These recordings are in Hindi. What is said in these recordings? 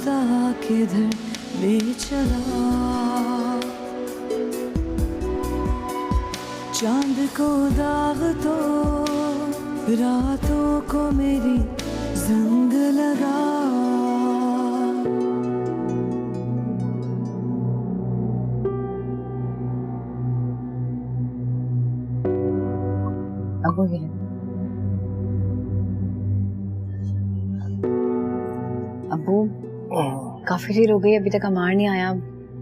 रास्ता किधर ले चला, चांद को दाग तो रातों को मेरी जंग लगा। अब्बू काफी देर हो गई, अभी तक अमार नहीं आया।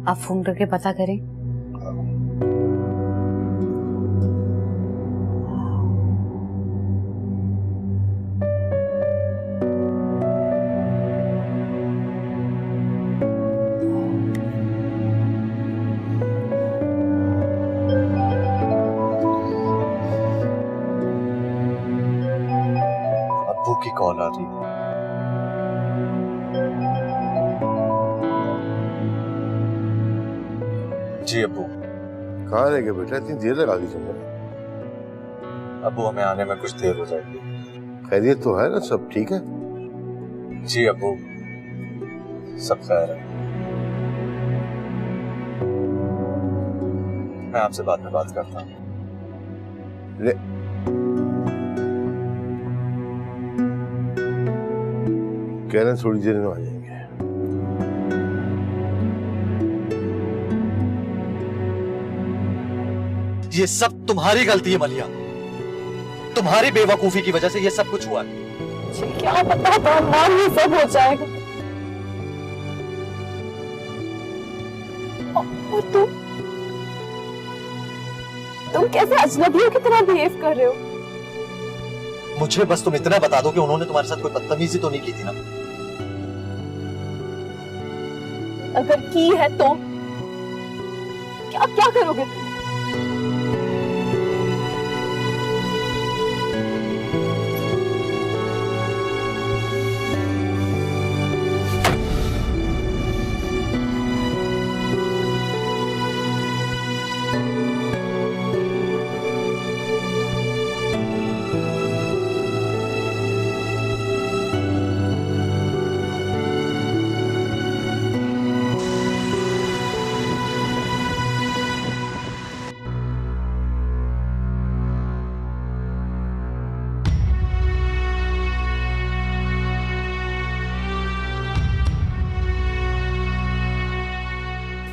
आप फोन करके पता करें। अब्बू की कॉल आ रही है। जी अब्बू। कहाँ रह गए बेटा, इतनी देर लगा दी तुमने? अब्बू हमें आने में कुछ देर हो जाएगी। खैरियत तो है ना, सब ठीक है? जी अब्बू, सब खैर है। मैं आपसे बाद में बात करता हूँ। कह रहे थोड़ी देर में आ जाएंगे। ये सब तुम्हारी गलती है मलिया, तुम्हारी बेवकूफी की वजह से ये सब कुछ हुआ है। क्या पता था मां ये सब हो जाएगा। और तुम कैसे अजनबियों की तरह बिहेव कर रहे हो? मुझे बस तुम इतना बता दो कि उन्होंने तुम्हारे साथ कोई बदतमीजी तो नहीं की थी ना? अगर की है तो क्या क्या करोगे तुम?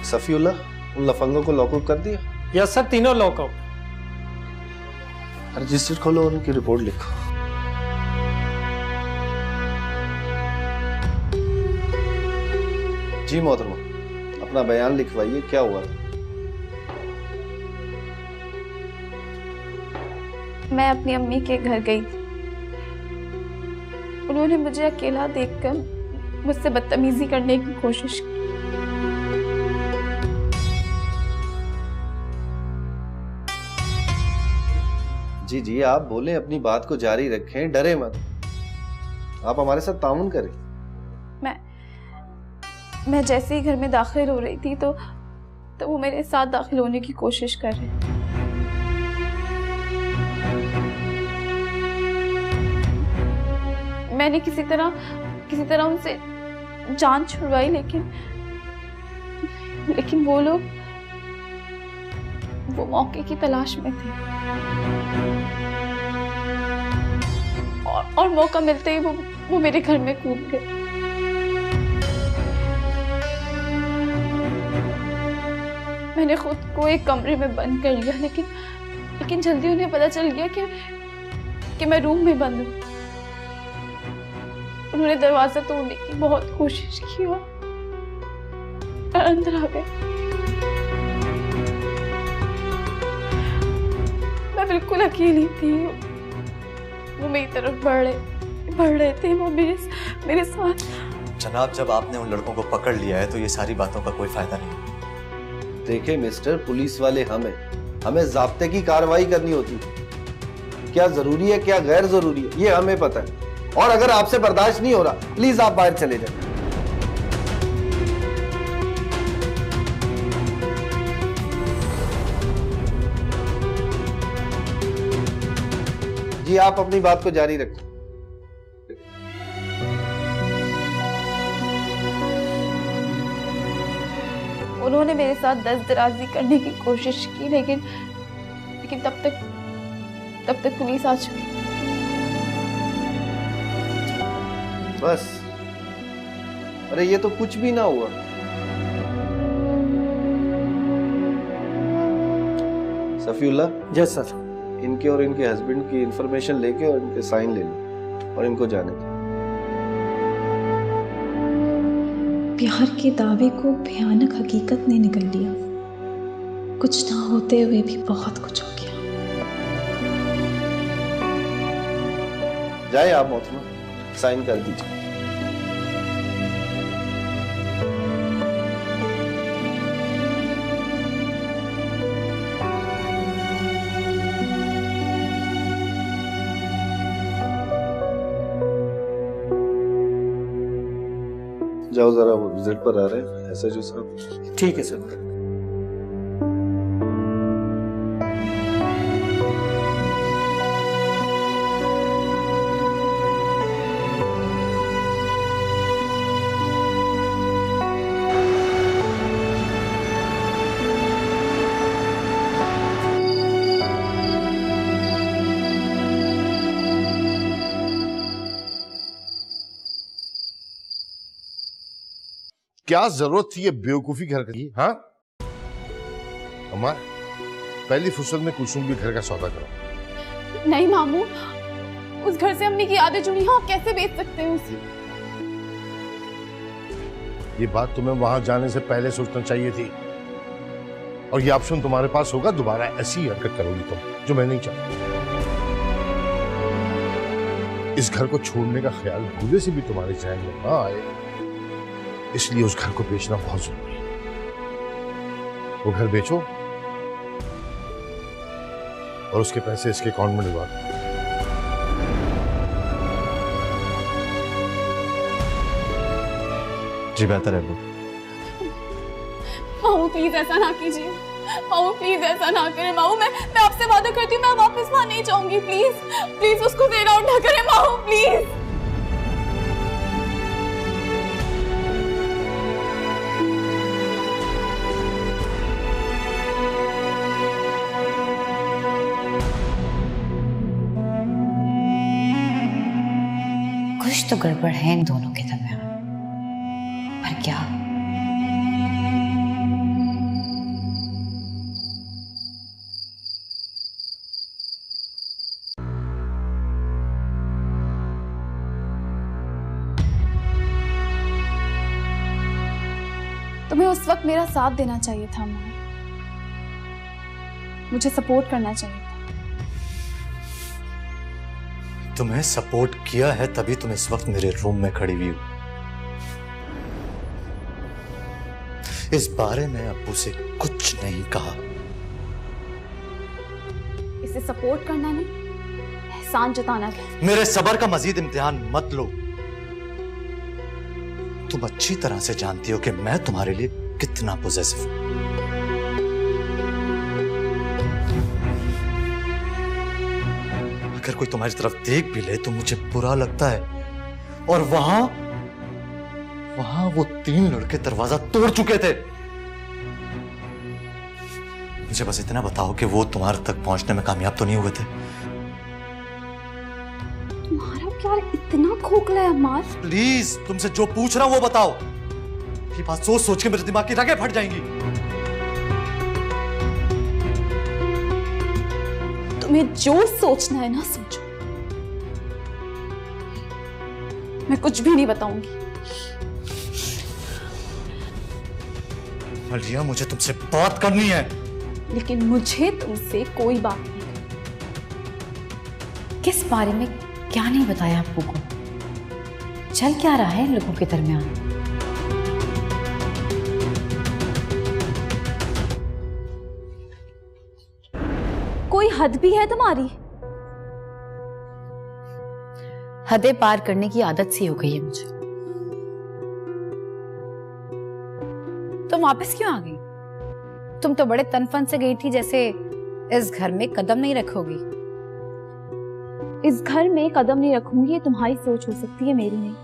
सफीउल्लाह, उन लफंगों को लॉकअप कर दिया? यस सर, तीनों लॉकअप। रजिस्टर खोलो और उनकी रिपोर्ट लिखो। जी मोहतरमा, अपना बयान लिखवाइए, क्या हुआ? मैं अपनी अम्मी के घर गई थी। उन्होंने मुझे अकेला देखकर मुझसे बदतमीजी करने की कोशिश की। जी जी, आप बोले, अपनी बात को जारी रखें, डरे मत। आप हमारे साथ ताउन करें। मैं जैसे ही घर में दाखिल हो रही थी तो वो मेरे साथ दाखिल होने की कोशिश कर रहे थे। मैंने किसी तरह उनसे जान छुड़वाई, लेकिन वो लोग वो मौके की तलाश में थे और मौका मिलते ही वो मेरे घर में कूद गए। मैंने खुद को एक कमरे में बंद कर लिया, लेकिन जल्दी उन्हें पता चल गया कि मैं रूम में बंद हूँ। उन्होंने दरवाजा तोड़ने की बहुत कोशिश की और अंदर आ गए। मैं बिल्कुल अकेली थी। वो मेरी तरफ बढ़ रहे थे। वो मेरे साथ। जनाब, जब आपने उन लड़कों को पकड़ लिया है तो ये सारी बातों का कोई फायदा नहीं। देखे मिस्टर, पुलिस वाले हमें ज़ाब्ते की कार्रवाई करनी होती है। क्या जरूरी है, क्या गैर जरूरी है, ये हमें पता है। और अगर आपसे बर्दाश्त नहीं हो रहा, प्लीज आप बाहर चले जाए। जी, आप अपनी बात को जारी रखें। उन्होंने मेरे साथ दस्तदराजी करने की कोशिश की, लेकिन तब तक पुलिस आ चुकी। बस, अरे ये तो कुछ भी ना हुआ। Safiullah, yes sir. इनके और इनके हस्बैंड की इंफॉर्मेशन लेके और इनके साइन ले लो और इनको जाने दो। प्यार के दावे को भयानक हकीकत ने निकल लिया। कुछ ना होते हुए भी बहुत कुछ हो गया। जाए आप मोहतरमा, साइन कर दीजिए। जाओ, जरा वो विजिट पर आ रहे हैं एसएचओ साहब। ठीक है सर। क्या जरूरत थी ये बेवकूफी घर की? हाँ अम्मा, पहली फुर्सत में कुलसुम भी घर का सौदा करो। नहीं मामू, उस घर से अम्मी की यादें जुड़ी हैं, आप कैसे बेच सकते हैं उसे? ये बात तुम्हें वहां जाने से पहले सोचना चाहिए थी, और ये ऑप्शन तुम्हारे पास होगा। दोबारा ऐसी हरकत करोगी तुम, जो मैं नहीं चाहता। इस घर को छोड़ने का ख्याल भूले से भी तुम्हारे जहन में ना आए, इसलिए उस घर को बेचना बहुत जरूरी है। वो घर बेचो और उसके पैसे इसके अकाउंट में डलवा दो। जी बेहतर है वो। मामू प्लीज ऐसा ना कीजिए, मामू प्लीज ऐसा ना करें। मामू मैं आपसे वादा करती हूँ, मैं वापस वहां नहीं जाऊंगी। प्लीज प्लीज उसको फेड आउट ना करें मामू, प्लीज। कुछ तो गड़बड़ है इन दोनों के दरमियान, पर क्या? तुम्हें उस वक्त मेरा साथ देना चाहिए था माँ, मुझे सपोर्ट करना चाहिए था। तुम्हें सपोर्ट किया है तभी तुम इस वक्त मेरे रूम में खड़ी हुई हो। इस बारे में अब्बू से कुछ नहीं कहा। इसे सपोर्ट करना नहीं, एहसान जताना है। मेरे सब्र का मजीद इम्तिहान मत लो। तुम अच्छी तरह से जानती हो कि मैं तुम्हारे लिए कितना पॉसेसिव हूं। अगर कोई तुम्हारी तरफ देख भी ले तो मुझे बुरा लगता है, और वहां वो 3 लड़के दरवाजा तोड़ चुके थे। मुझे बस इतना बताओ कि वो तुम्हारे तक पहुंचने में कामयाब तो नहीं हुए थे? तुम्हारा प्यार इतना खोखला है अम्मार। प्लीज, तुमसे जो पूछ रहा हूं वो बताओ। ये बात सोच सोच के मेरे दिमाग की रगें फट जाएंगी। तुम्हें जो सोचना है ना सोचो, मैं कुछ भी नहीं बताऊंगी। मलिया, मुझे तुमसे बात करनी है। लेकिन मुझे तुमसे कोई बात नहीं करनी। किस बारे में क्या नहीं बताया आपको को? चल क्या रहा है इन लोगों के दरमियान? कोई हद भी है तुम्हारी? हदें पार करने की आदत सी हो गई है मुझे। तुम वापस क्यों आ गई? तुम तो बड़े तनफन से गई थी, जैसे इस घर में कदम नहीं रखोगी। इस घर में कदम नहीं रखूंगी, ये तुम्हारी सोच हो सकती है, मेरी नहीं।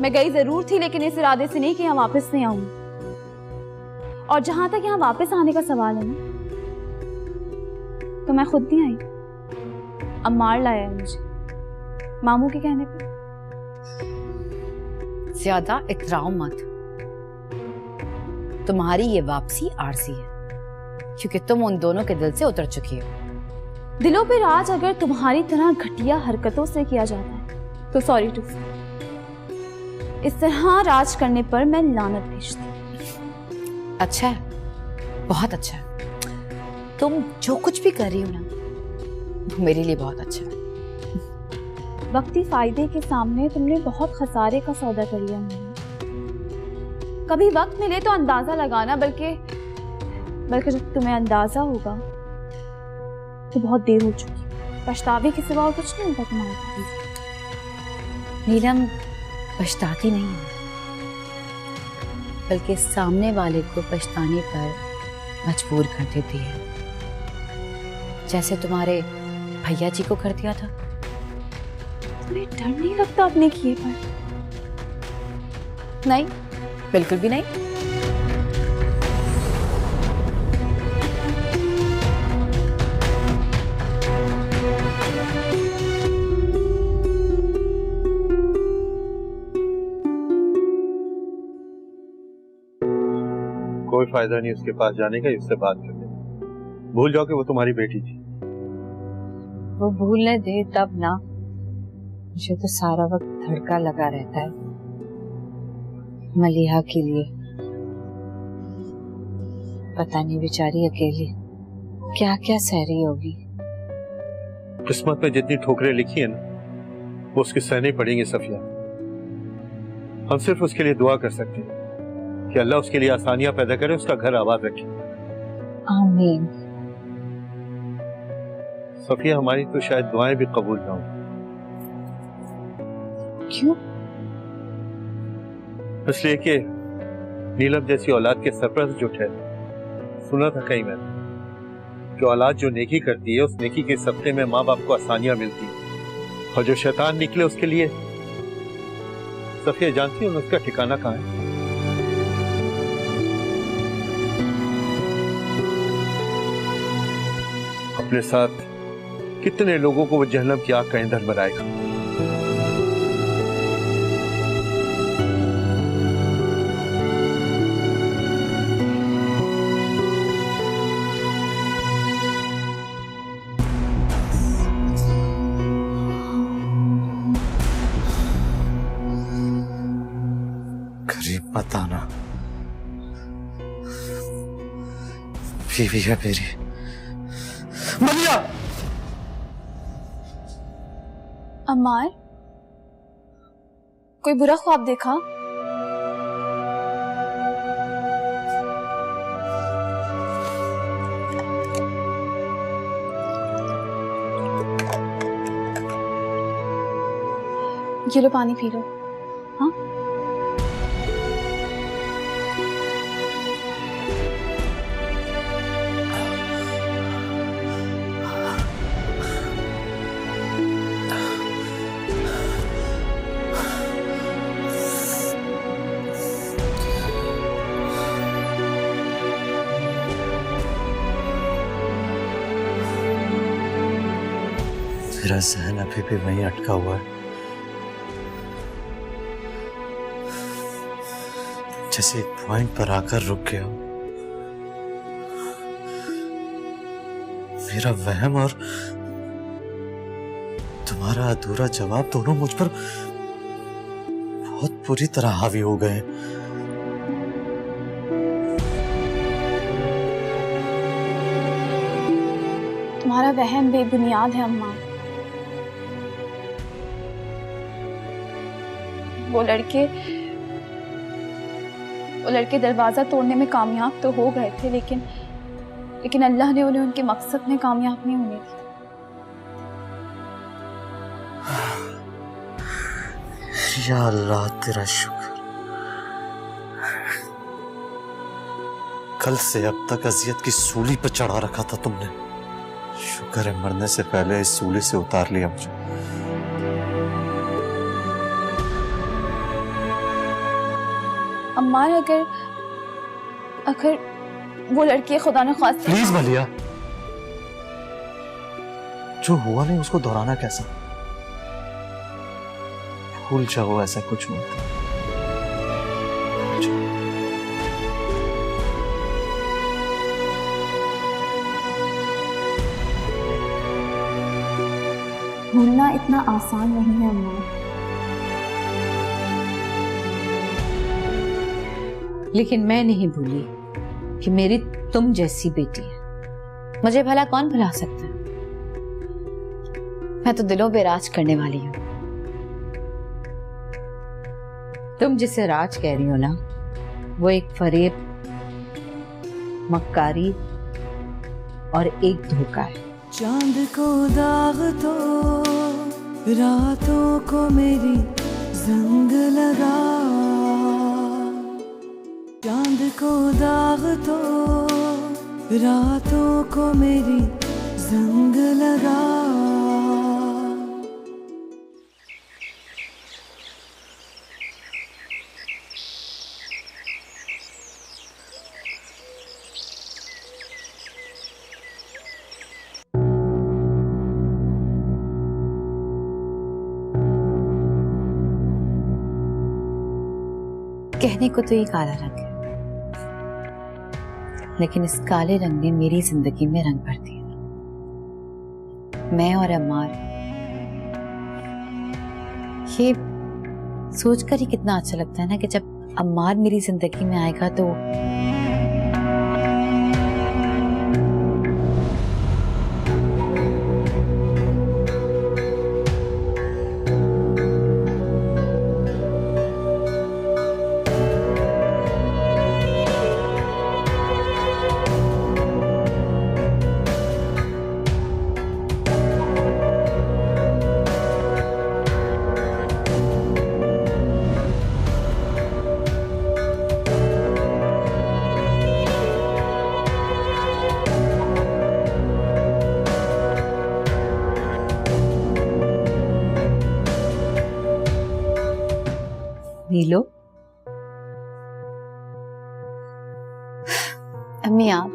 मैं गई जरूर थी, लेकिन इस इरादे से नहीं कि यहाँ वापस नहीं आऊंगी। और जहां तक यहाँ वापस आने का सवाल है ना, तो मैं खुद नहीं आई, अम्मार लाया है मुझे मामू के कहने पे। ज्यादा इतराओ मत, तुम्हारी ये वापसी आरसी है, क्योंकि तुम उन दोनों के दिल से उतर चुकी हो। दिलों पे राज अगर तुम्हारी तरह घटिया हरकतों से किया जाता है तो सॉरी टू से, इस तरह राज करने पर मैं लानत भेजती हूँ। अच्छा है, बहुत अच्छा है। तुम जो कुछ भी कर रही हो ना, वो मेरे लिए बहुत अच्छा है। वक्ती फायदे के सामने तुमने बहुत खसारे का सौदा कर लिया मैंने। कभी वक्त मिले तो अंदाजा लगाना, बल्कि जब तुम्हें अंदाजा होगा तो बहुत देर हो चुकी। पछतावे के सिवा और कुछ नहीं होगा तुम्हारे पास। नीलम पछताती नहीं है, बल्कि सामने वाले को पछताने पर मजबूर कर देती है, जैसे तुम्हारे भैया जी को कर दिया था। तुम्हें डर नहीं लगता अपने किए पर? नहीं, बिल्कुल भी नहीं। कोई फायदा नहीं उसके पास जाने का, उससे बात करने। भूल जाओ कि वो तुम्हारी बेटी थी। वो भूलने दे तब ना, मुझे तो सारा वक्त धड़का लगा रहता है मलिहा के लिए। पता नहीं बेचारी अकेली क्या क्या सह रही होगी। किस्मत में जितनी ठोकरें लिखी है ना, वो उसकी सहनी पड़ेंगी सफिया। हम सिर्फ उसके लिए दुआ कर सकते हैं कि अल्लाह उसके लिए आसानियां पैदा करे, उसका घर आबाद रखे। आमीन। सफिया, हमारी तो शायद दुआएं भी कबूल ना हो। क्यों? इसलिए कि नीलम जैसी औलाद के सरपरस्त जो ठहरे। सुना था कहीं मैंने कि औलाद जो नेकी करती है, उस नेकी के सदक़े में माँ बाप को आसानियां मिलती है, और जो शैतान निकले उसके लिए, सफिया जानती है उसका ठिकाना कहाँ है? अपने साथ कितने लोगों को वो जहन्नम की आग का ईंधन बनाएगा। करीब मत आना, बीवी है मेरी। मलिया! अम्मार, कोई बुरा ख्वाब देखा? ये लो पानी पी लो। हाँ, मेरा जहन अभी भी वहीं अटका हुआ है, जैसे एक पॉइंट पर आकर रुक गया। मेरा वहम और तुम्हारा अधूरा जवाब दोनों मुझ पर बहुत बुरी तरह हावी हो गए। तुम्हारा वहम बेबुनियाद है अम्मा। वो लड़के दरवाजा तोड़ने में कामयाब तो हो गए थे, लेकिन अल्लाह ने उन्हें उनके मकसद में कामयाब नहीं होने दिया। या अल्लाह तेरा शुक्र, कल से अब तक अजियत की सूली पर चढ़ा रखा था तुमने। शुक्र है मरने से पहले इस सूली से उतार लिया मुझे। अम्मार अगर अगर वो लड़की खुदा न खास्ता। प्लीज मलिया, जो हुआ नहीं उसको दोहराना कैसा? भूल जाओ, ऐसा कुछ नहीं। भूलना इतना आसान नहीं है अम्मा। लेकिन मैं नहीं भूली कि मेरी तुम जैसी बेटी है। मुझे भला कौन भुला सकता है? मैं तो दिलों पे राज करने वाली हूं। तुम जिसे राज कह रही हो ना, वो एक फरेब, मक्कारी और एक धोखा है। चांद को दाग तो रातों को मेरी जंग लगा, चांद को दाग तो रातों को मेरी जंग लगा। कहने को तो ये काला रंग है, लेकिन इस काले रंग ने मेरी जिंदगी में रंग भर दिया। मैं और अम्मार, ये सोचकर ही कितना अच्छा लगता है ना कि जब अम्मार मेरी जिंदगी में आएगा तो नीलो। अम्मी आप,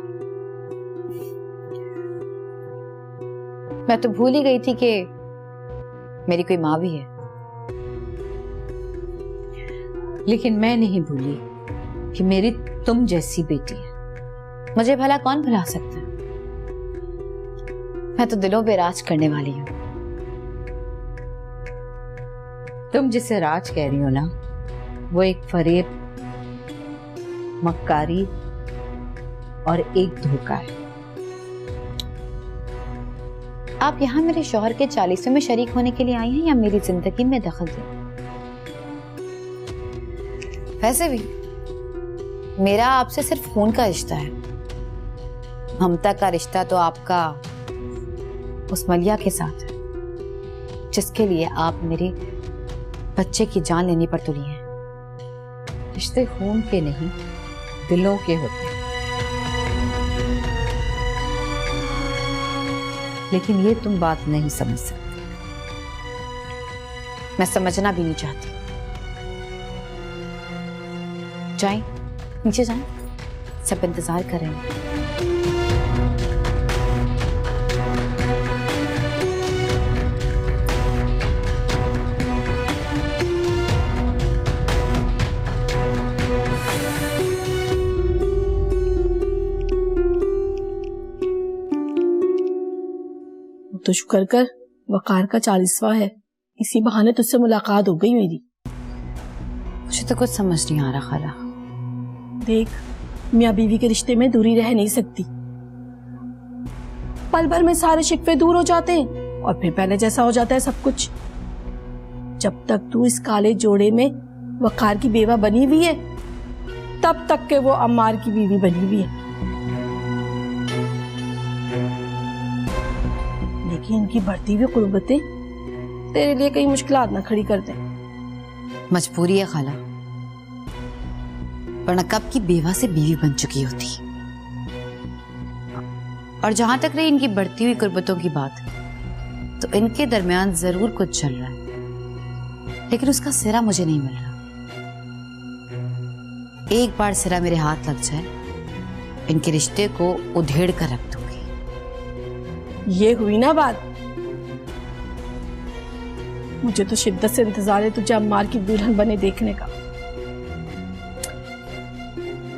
मैं तो भूल ही गई थी कि मेरी कोई माँ भी है। लेकिन मैं नहीं भूली कि मेरी तुम जैसी बेटी है। मुझे भला कौन भुला सकता है? मैं तो दिलों पे राज करने वाली हूं। तुम जिसे राज कह रही हो ना, वो एक फरेब, मक्कारी और एक धोखा है। आप यहाँ मेरे शौहर के 40वें में शरीक होने के लिए आई हैं या मेरी जिंदगी में दखल देने? वैसे भी मेरा आपसे सिर्फ खून का रिश्ता है। ममता का रिश्ता तो आपका उस मलिया के साथ है, जिसके लिए आप मेरे बच्चे की जान लेने पर तुली हैं। रिश्ते खून के नहीं, दिलों के होते हैं। लेकिन ये तुम बात नहीं समझ सकते। मैं समझना भी नहीं चाहती। जाएं, नीचे जाएं, सब इंतजार कर रहे हैं। तो शुक्र कर वकार का 40वां है, इसी बहाने तुझसे मुलाकात हो गई मेरी। मुझे तो कुछ समझ नहीं आ रहा खाला। देख, मियाँ बीवी के रिश्ते में दूरी रह नहीं सकती। पल भर में सारे शिकवे दूर हो जाते हैं और फिर पहले जैसा हो जाता है सब कुछ। जब तक तू इस काले जोड़े में वकार की बेवा बनी हुई है, तब तक के वो अम्मार की बीवी बनी हुई है। लेकिन इनकी बढ़ती हुई कुर्बतें तेरे लिए कई मुश्किलात ना खड़ी कर दें। मजबूरी है खाला, वरना कब की बेवा से बीवी बन चुकी होती। और जहां तक रही इनकी बढ़ती हुई कुर्बतों की बात, तो इनके दरमियान जरूर कुछ चल रहा है, लेकिन उसका सिरा मुझे नहीं मिल रहा। एक बार सिरा मेरे हाथ लग जाए, इनके रिश्ते को उधेड़ कर रख दूंगी। ये हुई ना बात। मुझे तो शिद्दत से इंतजार है तुझे अम्मार की दुल्हन बने देखने का।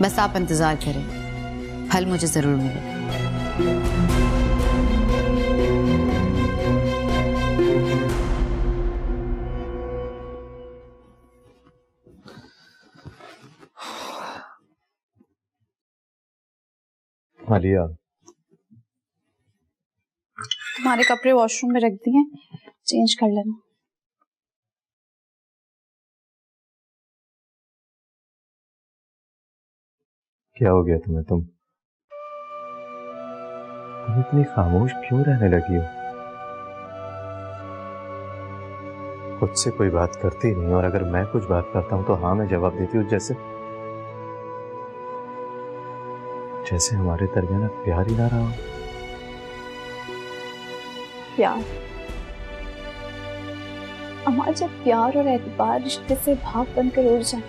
बस आप इंतजार करें, फल मुझे जरूर मिले। आलिया, तुम्हारे कपड़े वॉशरूम में रख दिए, चेंज कर लेना। क्या हो गया तुम्हें? तुम इतनी खामोश क्यों रहने लगी हो? खुद से कोई बात करती नहीं, और अगर मैं कुछ बात करता हूं तो हाँ में जवाब देती हूँ, जैसे हमारे दरमियान प्यार ही ना रहा। प्यार? हमारा जब प्यार और एतबार रिश्ते से भाग बनकर उड़ जाए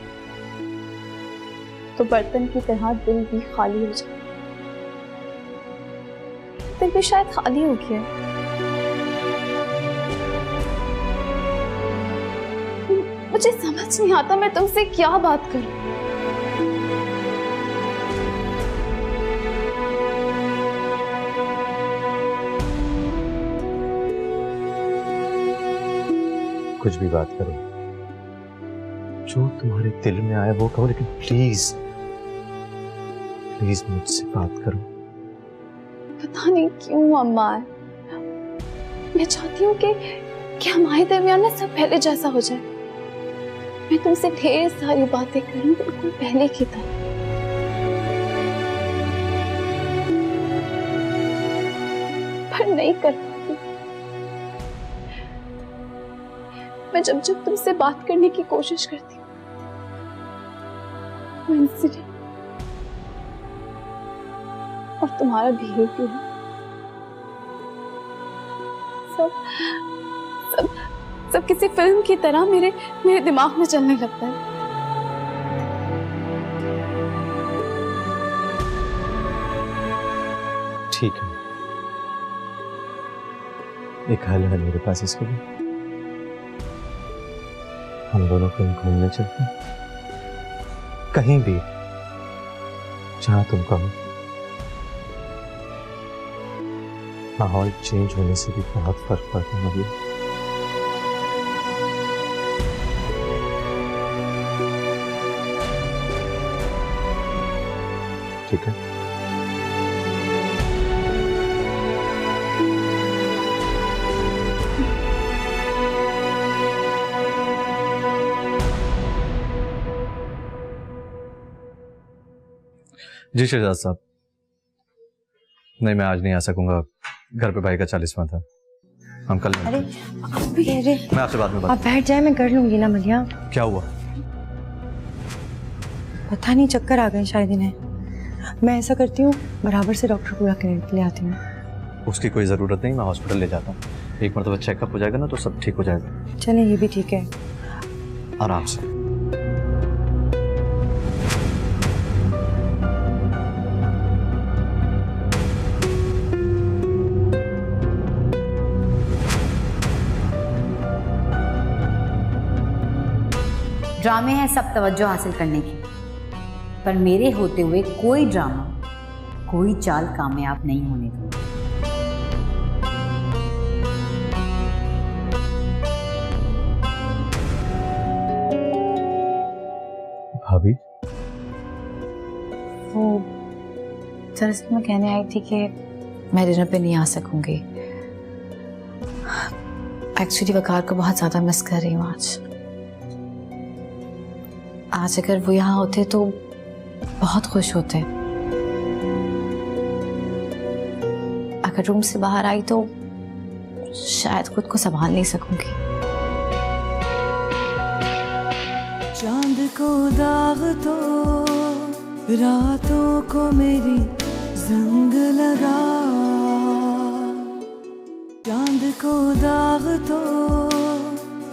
तो बर्तन की तरह दिल भी खाली हो जाए। दिल भी शायद खाली हो गया। मुझे समझ नहीं आता मैं तुमसे क्या बात करूं। कुछ भी बात करो, जो तुम्हारे दिल में आए वो कहो, लेकिन प्लीज प्लीज मुझसे बात करो। पता नहीं क्यों अम्मा, मैं चाहती हूँ कि हमारे दरमियान ना सब पहले जैसा हो जाए। मैं तुमसे ढेर सारी बातें करूं बिल्कुल पहले की तरह, पर नहीं कर पाती। मैं जब जब तुमसे बात करने की कोशिश करती हूँ, वो इंसिडेंट और तुम्हारा बिहेवियर सब किसी फिल्म की तरह मेरे दिमाग में चलने लगता है। ठीक है, एक हल है मेरे पास इसके लिए। हम दोनों कहीं घूमने चलते हैं, कहीं भी जहां तुम कहो। माहौल चेंज होने से भी बहुत फर्क पड़ता है मुझे। ठीक है? जी शहजाद साहब, नहीं मैं आज नहीं आ सकूंगा, घर पे भाई का 40वां था। हम कल अरे मैं आपसे बाद में बात। आप बैठ जाए, मैं कर लूंगी ना मलिया। क्या हुआ? पता नहीं, चक्कर आ गए शायद इन्हें। मैं ऐसा करती हूँ, बराबर से डॉक्टर पूरा क्लिनिक ले आती हूँ। उसकी कोई ज़रूरत नहीं, मैं हॉस्पिटल ले जाता हूँ। एक मरतबा चेकअप हो जाएगा ना तो सब ठीक हो जाएगा। चलें, ये भी ठीक है। आराम से। ड्रामे हैं सब तवज्जो हासिल करने की, पर मेरे होते हुए कोई ड्रामा, कोई चाल कामयाब नहीं होने दूंगी। भाभी, वो दरअसल मैं कहने आई थी कि मैं डिनर पे नहीं आ सकूंगी। एक्चुअली वकार को बहुत ज्यादा मिस कर रही हूँ आज अगर वो यहाँ होते तो बहुत खुश होते। अगर रूम से बाहर आई तो शायद खुद को संभाल नहीं सकूंगी। चांद को दाग तो रातों को मेरी जंग लगा, चांद को दाग तो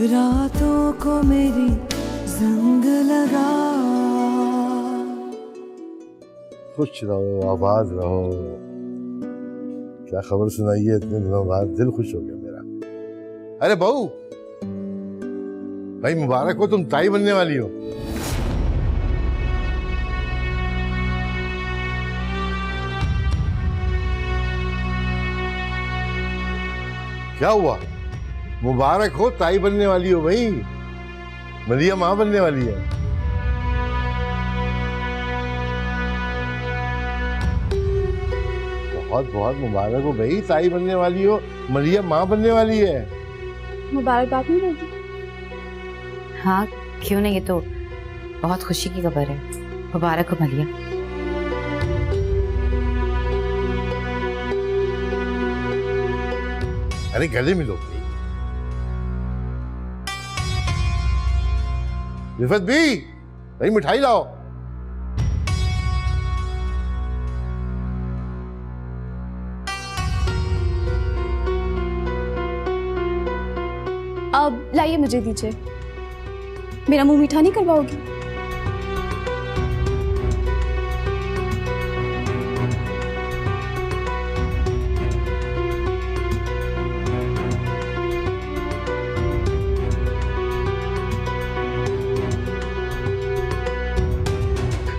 रातों को मेरी जंग लगा। खुश रहो, आबाद रहो। क्या खबर सुनाई है इतने दिनों बाद, दिल खुश हो गया मेरा। अरे बहू, भाई मुबारक हो, तुम ताई बनने वाली हो। क्या हुआ? मुबारक हो, ताई बनने वाली हो भाई। मरिया माँ बनने वाली है। बहुत बहुत मुबारक हो भाई, ताई बनने वाली हो, मरिया माँ बनने वाली है। मुबारकबाद नहीं होगी? हाँ क्यों नहीं, ये तो बहुत खुशी की खबर है। मुबारक हो मलिया। अरे गले मिलो। रिफत भी, भाई मिठाई लाओ। अब लाइए, मुझे दीजिए। मेरा मुंह मीठा नहीं करवाओगी?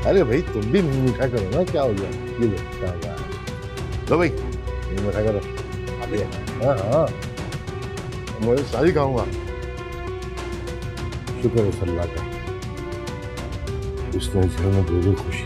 अरे भाई तुम भी मुंह मीठा करो ना, क्या हो गया? ये लो, क्या हो गया? लो भाई मुंह मीठा करो। हाँ हाँ, मैं सारी खाऊंगा। शुक्र है अल्लाह का, इसने घर में भेजी खुशी।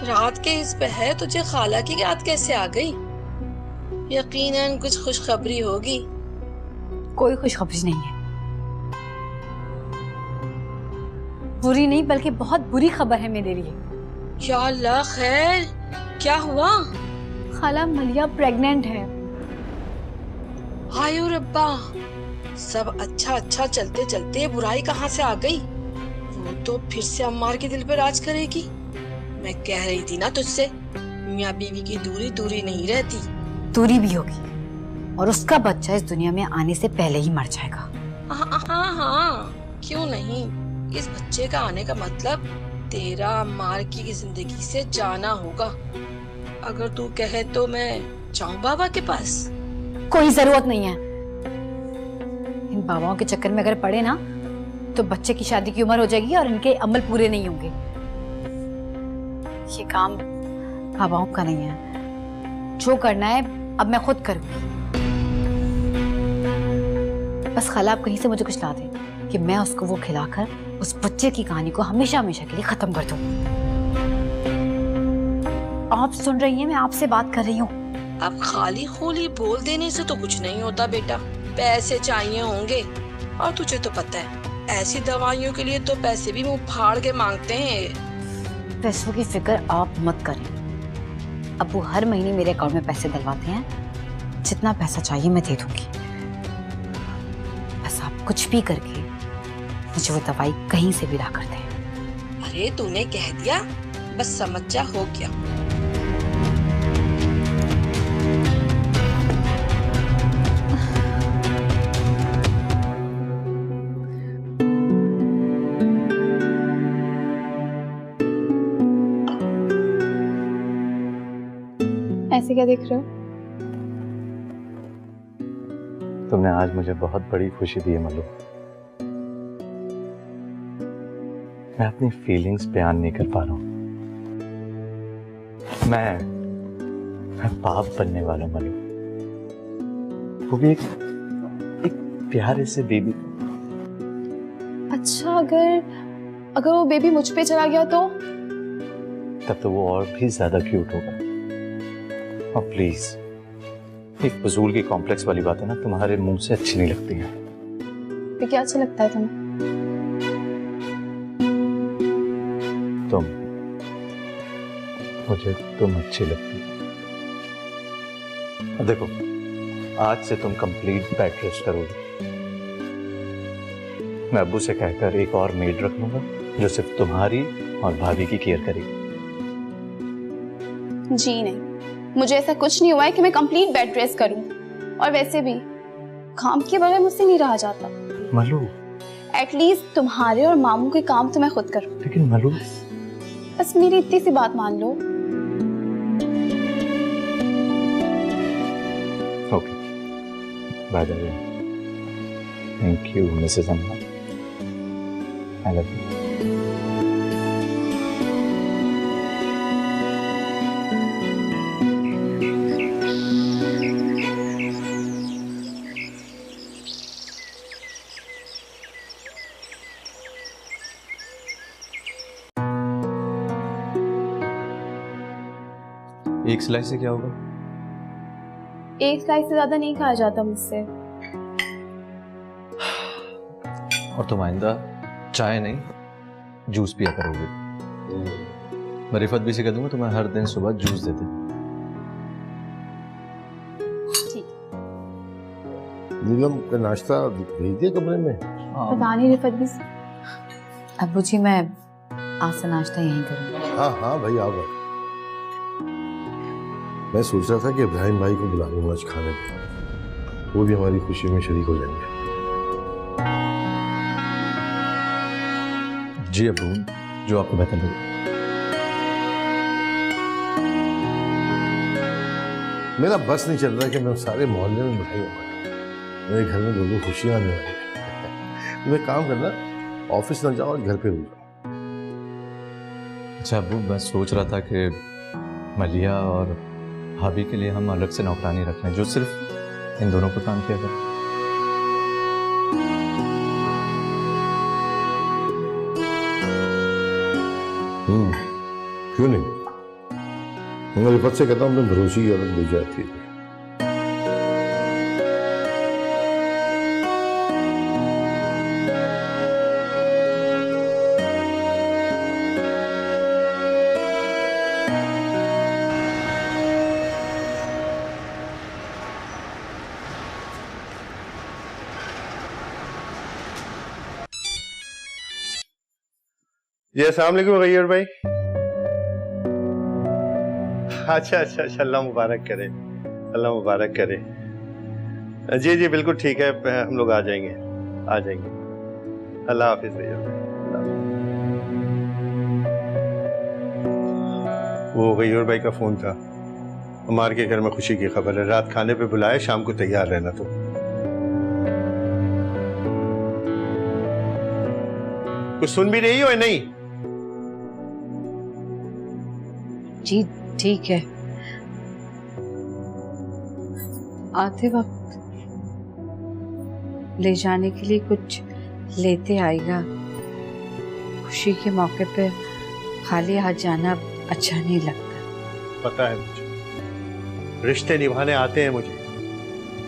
रात के इस पहर तुझे खाला की याद कैसे आ गई? यकीनन कुछ खुशखबरी होगी। कोई खुशखबरी नहीं है। बुरी नहीं बल्कि बहुत बुरी खबर है मेरे लिए। या अल्लाह, खैर क्या हुआ? खाला मलिया प्रेग्नेंट है। हाय रब्बा, सब अच्छा अच्छा चलते चलते बुराई कहाँ से आ गई? वो तो फिर से अम्मार के दिल पे राज करेगी। मैं कह रही थी ना तुझसे, मियाँ बीवी की दूरी दूरी नहीं रहती। दूरी भी होगी और उसका बच्चा इस दुनिया में आने से पहले ही मर जाएगा। हाँ, क्यों नहीं? इस बच्चे का आने का मतलब तेरा अम्मार की जिंदगी से जाना होगा। अगर तू कहे तो मैं जाऊं बाबा के पास? कोई जरूरत नहीं है। इन बाबाओं के चक्कर में अगर पड़े ना तो बच्चे की शादी की उम्र हो जाएगी और इनके अमल पूरे नहीं होंगे। ये काम बाबाओं का नहीं है। जो करना है अब मैं खुद करूंगी। बस खाला आप कहीं से मुझे कुछ ला दे कि मैं उसको वो खिलाकर उस बच्चे की कहानी को हमेशा हमेशा के लिए खत्म कर दूं। आप सुन रही हैं, मैं आपसे बात कर रही हूँ। अब खाली खोली बोल देने से तो कुछ नहीं होता बेटा। पैसे चाहिए होंगे और तुझे तो पता है ऐसी दवाइयों के लिए तो पैसे भी मुंह फाड़ के मांगते हैं। पैसों की फिक्र आप मत करें। अब वो हर महीने मेरे अकाउंट में पैसे डलवाते हैं। जितना पैसा चाहिए मैं दे दूंगी। बस आप कुछ भी करके मुझे वो दवाई कहीं से भी ला कर दें। अरे तूने कह दिया, बस समझ जा, हो गया। ऐसे क्या देख रहे हो? तुमने आज मुझे बहुत बड़ी खुशी दी है मल्लू। मैं अपनी फीलिंग्स बयान नहीं कर पा रहा हूं। मैं बाप बनने वाला हूं मल्लू, वो भी एक प्यारे से बेबी। अच्छा, अगर वो बेबी मुझ पे चला गया तो? तब तो वो और भी ज्यादा क्यूट होगा। और प्लीज, एक फजूल की कॉम्प्लेक्स वाली बातें ना तुम्हारे मुंह से अच्छी नहीं लगती हैं। तो क्या अच्छा लगता है तुम्हें? मुझे तुम अच्छी लगती हो। देखो, आज से तुम कंप्लीट बेड रेस्ट करोगे। मैं अब्बू से कहकर एक और मेड रख लूंगा जो सिर्फ तुम्हारी और भाभी की केयर करेगी। जी नहीं, मुझे ऐसा कुछ नहीं हुआ है कि मैं कंप्लीट बेड रेस्ट करूं। और वैसे भी काम के बगैर मुझसे नहीं रहा जाता। मलू, एटलीस्ट तुम्हारे और मामू के काम तो मैं खुद करूं। लेकिन मलू, बस मेरी इतनी सी बात मान लो। Okay, by the way, thank you missus Amma, I love you. एक स्लाइस से क्या होगा? एक स्लाइस से ज्यादा नहीं खाया जाता मुझसे। और तुम आइंदा चाय नहीं जूस पिया करोगे। मैं रिफत भी से कह दूंगा तुम्हें हर दिन सुबह जूस देते। नीलम का नाश्ता भेज दिया कमरे में? पता नहीं रिफत भी। अब्बू जी, मैं आज से नाश्ता यहीं करूँगी। हाँ हाँ भाई, आओ भाई। मैं सोच रहा था कि इब्राहिम भाई को बुला लूंगा आज खाने पे, वो भी हमारी खुशी में शरीक हो जाएंगे। जी अब्बू, जो आपको बेहतर लगे। मेरा बस नहीं चल रहा कि मैं सारे मोहल्ले में मिठाई मंगाऊं। मेरे घर में लोगों को खुशियां आने वाली है। मैं काम करना, ऑफिस न जाओ और घर पे रुक जाओ। अच्छा अब्बू, मैं सोच रहा था कि मलिया और भाभी के लिए हम अलग से नौकरानी रख लें जो सिर्फ इन दोनों को काम किया करें। क्यों नहीं? मैं रिफत से कहता हूँ मैं भरोसे की औरत ले जाती है। जी अस्सलाम वालेकुम गैयर भाई। अच्छा अच्छा अच्छा, अल्लाह मुबारक करे, अल्लाह मुबारक करे। जी जी बिल्कुल ठीक है, हम लोग आ जाएंगे, आ जाएंगे। अल्लाह हाफिज गैयर भाई। वो गैयर भाई का फोन था, अम्मार के घर में खुशी की खबर है, रात खाने पे बुलाए, शाम को तैयार रहना। तो कुछ सुन भी रही हो या नहीं? जी ठीक है, आते वक्त ले जाने के लिए कुछ लेते आएगा। खुशी के मौके पे खाली हाथ जाना अच्छा नहीं लगता। पता है मुझे, रिश्ते निभाने आते हैं मुझे,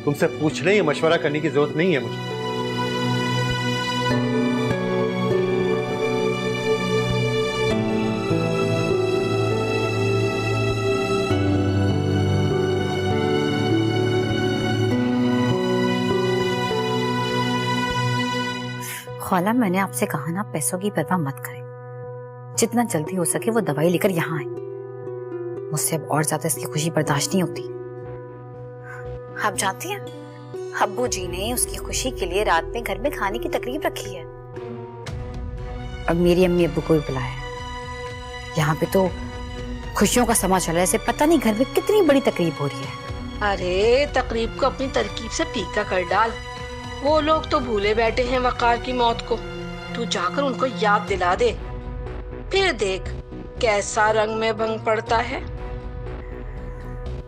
तुमसे पूछने या मशवरा करने की जरूरत नहीं है मुझे। ख्वाला, मैंने आपसे कहा ना, पैसों की परवाह मत करें, जितना जल्दी हो सके वो दवाई लेकर यहाँ आए। मुझसे अब और ज्यादा इसकी खुशी बर्दाश्त नहीं होती। आप जानती हैं, अब्बू जी ने उसकी खुशी के लिए रात में घर में खाने की तकरीब रखी है। अब मेरी अम्मी अब्बू को भी बुलाया है। यहाँ पे तो खुशियों का समा चला है, ऐसे पता नहीं घर में कितनी बड़ी तकरीब हो रही है। अरे तकरीब को अपनी तरकीब से फीका कर डाल। वो लोग तो भूले बैठे हैं वकार की मौत को, तू जाकर उनको याद दिला दे, फिर देख कैसा रंग में भंग पड़ता है।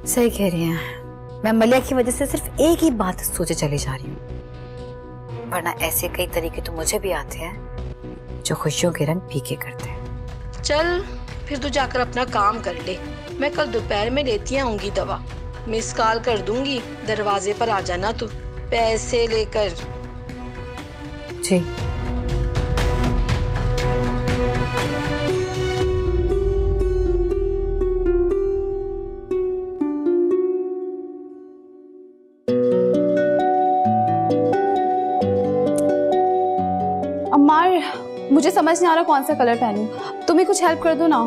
सही कह रही हैं, मैं मलिया की वजह से सिर्फ एक ही बात सोचे चली जा रही हूँ, वरना ऐसे कई तरीके तो मुझे भी आते हैं जो खुशियों के रंग फीके करते हैं। चल फिर तू जाकर अपना काम कर ले, मैं कल दोपहर में लेती आऊंगी दवा। मिस कॉल कर दूंगी, दरवाजे पर आ जाना तू पैसे लेकर। जी। अम्मार, मुझे समझ नहीं आ रहा कौन सा कलर पहनूं। तुम ही कुछ हेल्प कर दो ना।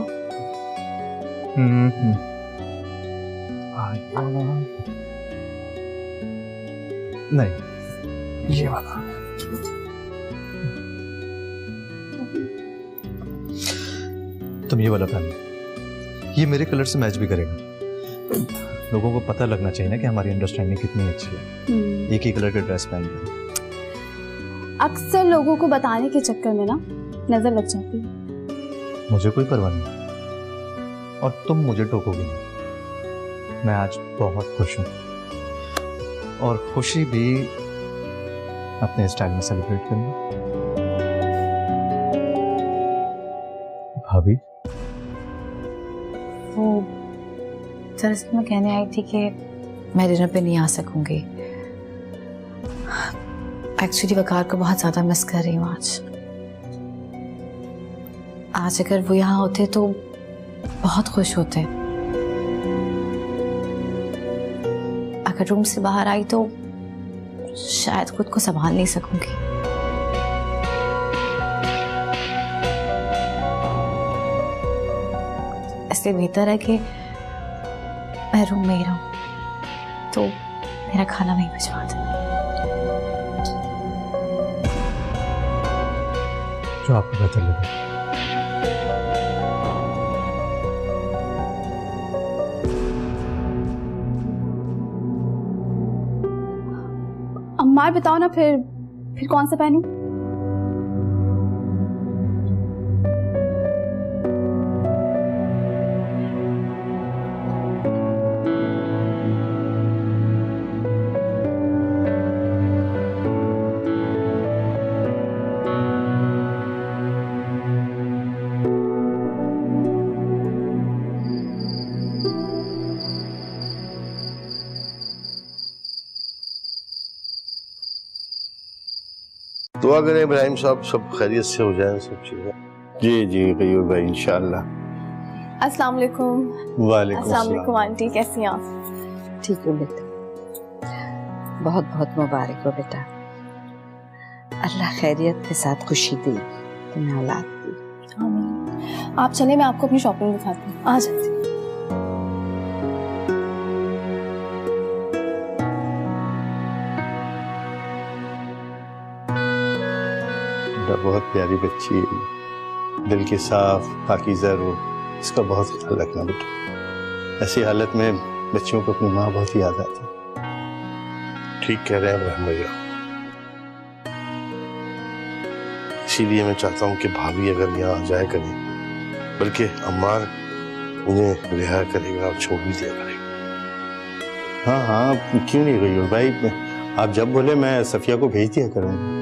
नहीं, ये वाला। तुम ये वाला पहनो, ये मेरे कलर से मैच भी करेगा। लोगों को पता लगना चाहिए ना कि हमारी अंडरस्टैंडिंग कितनी अच्छी है। एक ही कलर का ड्रेस पहन कर अक्सर लोगों को बताने के चक्कर में ना नजर लग जाती है। मुझे कोई परवाह नहीं, और तुम मुझे टोकोगे नहीं। मैं आज बहुत खुश हूँ, और खुशी भी अपने स्टाइल में सेलिब्रेट करूंगा। भाभी, वो दरअसल मैं कहने आई थी कि मैं डिनर पे नहीं आ सकूंगी। एक्चुअली वकार को बहुत ज्यादा मिस कर रही हूँ आज अगर वो यहाँ होते तो बहुत खुश होते। अगर रूम से बाहर आई तो शायद खुद को संभाल नहीं सकूंगी। इसलिए बेहतर है कि मैं रूम में ही रहूं, तो मेरा खाना वहीं भिजवा दे। जो आपको बेहतर लगे। अम्मा बताओ ना, फिर कौन सा पहनूं? दुआ करें इब्राहिम साहब सब खैरियत से हो जाए सब चीजें। जी जी गयूर भाई इंशाल्लाह। अस्सलाम वालेकुम। वालेकुम अस्सलाम वालेकुम आंटी, कैसी हैं आप? ठीक हो बेटा, बहुत बहुत मुबारक हो बेटा। अल्लाह खैरियत के साथ खुशी दी, तुम्हें औलाद दी। आमीन। आप चले, मैं आपको अपनी शॉपिंग दिखाती हूँ। आ जाती हूँ। बहुत प्यारी बच्ची है, दिल के साफ पाकीज़ा रूह, इसका बहुत ख्याल रखना बेटा। ऐसी हालत में बच्चियों को अपनी माँ बहुत याद आती है। ठीक कह रहे हैं इब्राहिम भैया, इसीलिए मैं चाहता हूँ कि भाभी अगर यहाँ आ जाए करें, बल्कि अम्मार उन्हें रिहा करेगा और छोड़ भी दिया करेगा। हाँ हाँ क्यों नहीं गई भाई, आप जब बोले मैं सफिया को भेज दिया करूँगा।